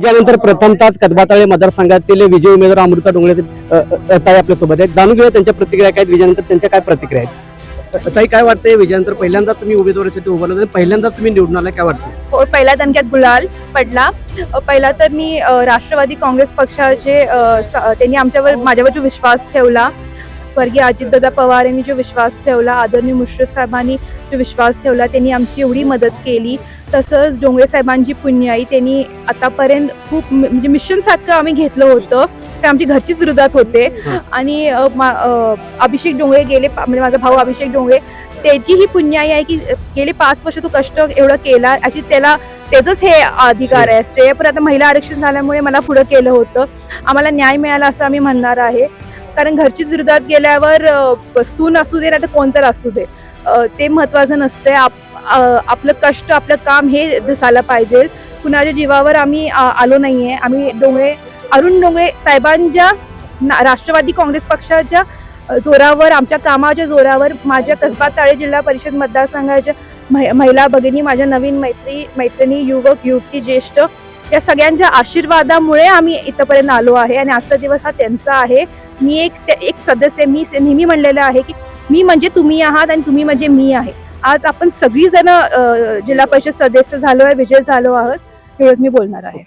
त्यानंतर प्रथमतःच कदबाताळे मतदारसंघातील विजय उमेदवार अमृता डोंगरे ताई आपल्या सोबत आहेत. जाणून घेऊया त्यांच्या प्रतिक्रिया काय, विजयानंतर त्यांच्या काय प्रतिक्रिया आहेत. ताई, काय वाटतंय विजयानंतर पहिल्यांदा तुम्ही उमेदवारीसाठी उभं राहिला, पहिल्यांदा तुम्ही निवडून आला, काय वाटतं? हो, पहिल्या दणक्यात गुलाल पडला. पहिला तर मी राष्ट्रवादी काँग्रेस पक्षाचे त्यांनी माझ्यावर जो विश्वास ठेवला, स्वर्गीय अजितदादा पवार यांनी जो विश्वास ठेवला, आदरणीय मुश्रीफ साहेबांनी जो विश्वास ठेवला, त्यांनी आमची एवढी मदत केली. तसंच डोंगरे साहेबांची पुण्याई, त्यांनी आतापर्यंत खूप म्हणजे मिशनसारखं आम्ही घेतलं होतं. ते आमची घरचीच विरोधात होते आणि अभिषेक डोंगरे गेले, म्हणजे माझा भाऊ अभिषेक डोंगरे, त्याची ही पुण्याई आहे की गेले 5 वर्ष तू कष्ट एवढं केला, अशी त्याचंच हे अधिकार आहे, श्रेय. पण आता महिला आरक्षण झाल्यामुळे मला पुढं केलं होतं. आम्हाला न्याय मिळाला असं आम्ही म्हणणार आहे, कारण घरचीच विरोधात गेल्यावर सून असू दे, नाही तर कोणतर असू दे, ते महत्त्वाचं नसतंय. आपलं कष्ट, आपलं काम हे दिसायला पाहिजे. कुणाच्या जीवावर आम्ही आलो नाहीये. आम्ही अरुण डोंगरे साहेबांच्या राष्ट्रवादी काँग्रेस पक्षाच्या जोरावर, आमच्या कामाच्या जोरावर, माझ्या कसबा-ताळे जिल्हा परिषद मतदारसंघाच्या महिला भगिनी, माझ्या नवीन मैत्रिणी, युवक युवती, ज्येष्ठ, या सगळ्यांच्या आशीर्वादामुळे आम्ही इथपर्यंत आलो आहे आणि आजचा दिवस हा त्यांचा आहे. मी एक सदस्य, मी नेहमी म्हणलेलं आहे की मी म्हणजे तुम्ही आहात आणि तुम्ही म्हणजे मी आहे. आज आपण सगळीजण जिल्हा परिषद सदस्य झालो आहे, विजय झालो आहोत, एवढंच मी बोलणार आहे.